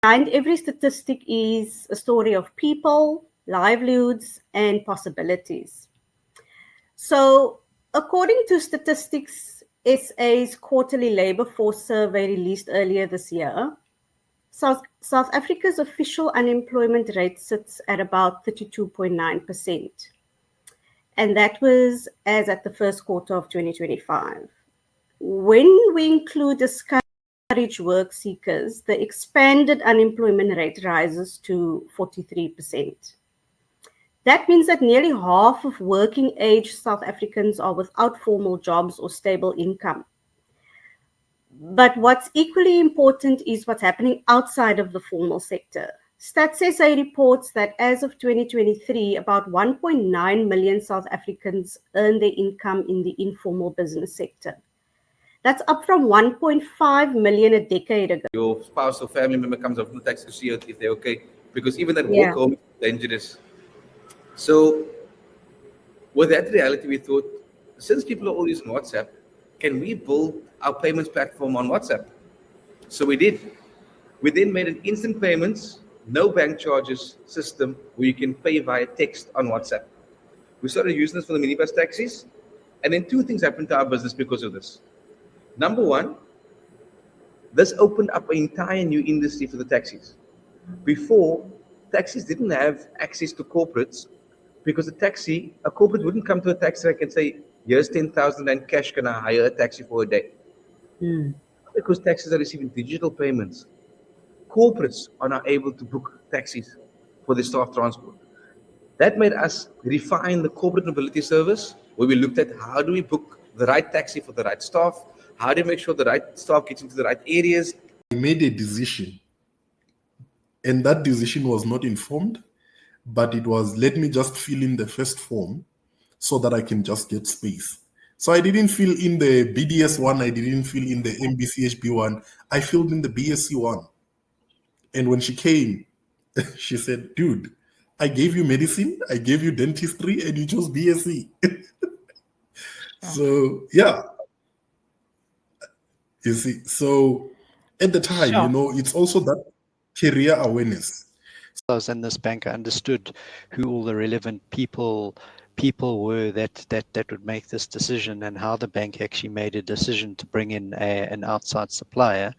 Behind every statistic is a story of people, livelihoods, and possibilities. So, according to Statistics SA's quarterly labor force survey released earlier this year, South Africa's official unemployment rate sits at about 32.9%. And that was as at the first quarter of 2025. When we include discouraged work seekers, the expanded unemployment rate rises to 43%. That means that nearly half of working age South Africans are without formal jobs or stable income. But what's equally important is what's happening outside of the formal sector. Stats SA reports that as of 2023, about 1.9 million South Africans earn their income in the informal business sector. That's up from 1.5 million a decade ago. Your spouse or family member comes up to text to see if they're okay, because even that walk home is dangerous. So with that reality, we thought, since people are all using WhatsApp, can we build our payments platform on WhatsApp? So we did. We then made an instant payments, no bank charges system where you can pay via text on WhatsApp. We started using this for the minibus taxis, and then two things happened to our business because of this. Number one, this opened up an entire new industry for the taxis. Before, taxis didn't have access to corporates because a corporate wouldn't come to a taxi rank and say, here's 10,000 and cash, can I hire a taxi for a day? Because taxis are receiving digital payments. Corporates are now able to book taxis for their staff transport. That made us refine the corporate mobility service, where we looked at how do we book the right taxi for the right staff, how do you make sure the right staff gets into the right areas. I made a decision, and that decision was not informed, but it was, let me just fill in the first form so that I can just get space. So I didn't fill in the BDS one, I didn't fill in the MBCHB one, I filled in the BSc one. And when she came, she said, dude, I gave you medicine, I gave you dentistry, and you chose BSc. So, yeah. You see, so at the time, it's also that career awareness. And this banker understood who all the relevant people were that would make this decision, and how the bank actually made a decision to bring in an outside supplier.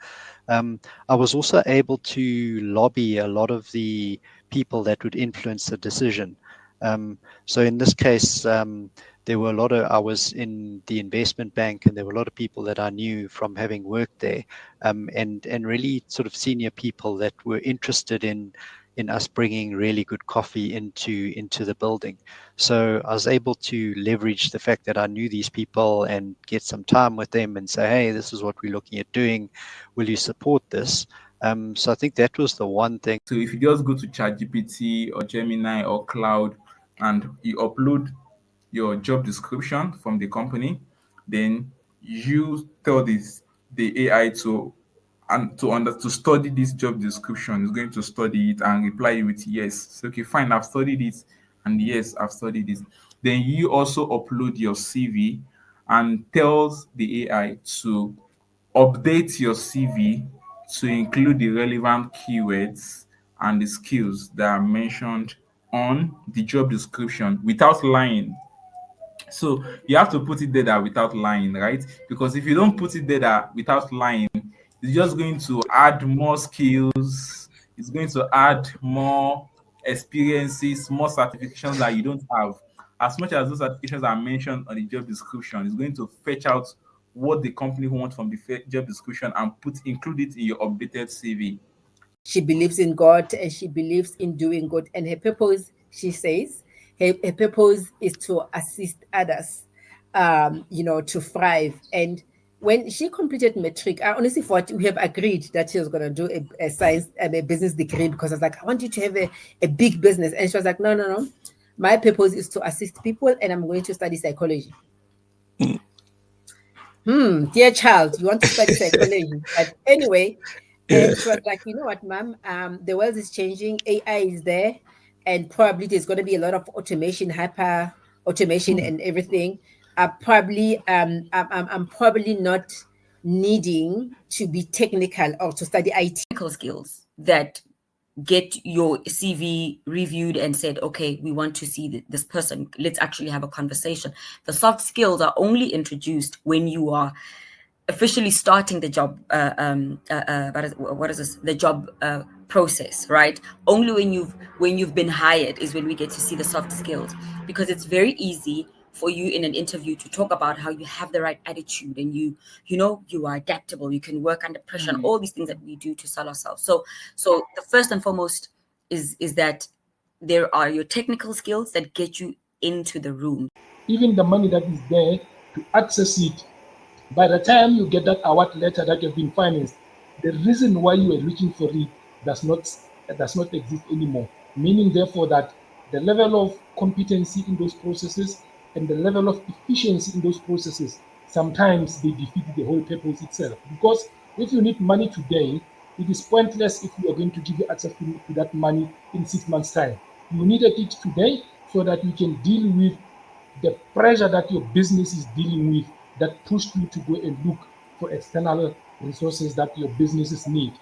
I was also able to lobby a lot of the people that would influence the decision. So in this case, there were I was in the investment bank, and there were a lot of people that I knew from having worked there, and really sort of senior people that were interested in us bringing really good coffee into the building. So I was able to leverage the fact that I knew these people and get some time with them and say, hey, this is what we're looking at doing. Will you support this? So I think that was the one thing. So if you just go to ChatGPT or Gemini or Cloud and you upload your job description from the company, then you tell the AI to study this job description. It's going to study it and reply with yes. So okay, fine, I've studied it, and yes, I've studied it. Then you also upload your CV and tells the AI to update your CV to include the relevant keywords and the skills that are mentioned on the job description without lying. So you have to put it there without lying, right? Because if you don't put it there without lying, it's just going to add more skills. It's going to add more experiences, more certifications that you don't have. As much as those certifications are mentioned on the job description, it's going to fetch out what the company wants from the job description and include it in your updated CV. She believes in God and she believes in doing good. And her purpose, she says, her purpose is to assist others, to thrive. And when she completed matric, I honestly thought we have agreed that she was going to do a science and a business degree, because I was like, I want you to have a big business. And she was like, no. My purpose is to assist people, and I'm going to study psychology. Dear child, you want to study psychology? But anyway, and she was like, you know what, ma'am, the world is changing, AI is there, and probably there's going to be a lot of automation, hyper automation and everything. I'm probably not needing to be technical or to study IT skills. that get your CV reviewed and said, okay, we want to see this person. Let's actually have a conversation. The soft skills are only introduced when you are officially starting the job. What is this? The job process, right? Only when you've been hired is when we get to see the soft skills, because it's very easy for you in an interview to talk about how you have the right attitude and you are adaptable, you can work under pressure, and all these things that we do to sell ourselves. So the first and foremost is that there are your technical skills that get you into the room. Even the money that is there to access it, by the time you get that award letter that you've been financed, the reason why you are looking for it does not exist anymore. Meaning, therefore, that the level of competency in those processes and the level of efficiency in those processes, sometimes they defeat the whole purpose itself. Because if you need money today, it is pointless if we are going to give you access to that money in 6 months' time. You needed it today so that you can deal with the pressure that your business is dealing with, that pushed you to go and look for external resources that your businesses need.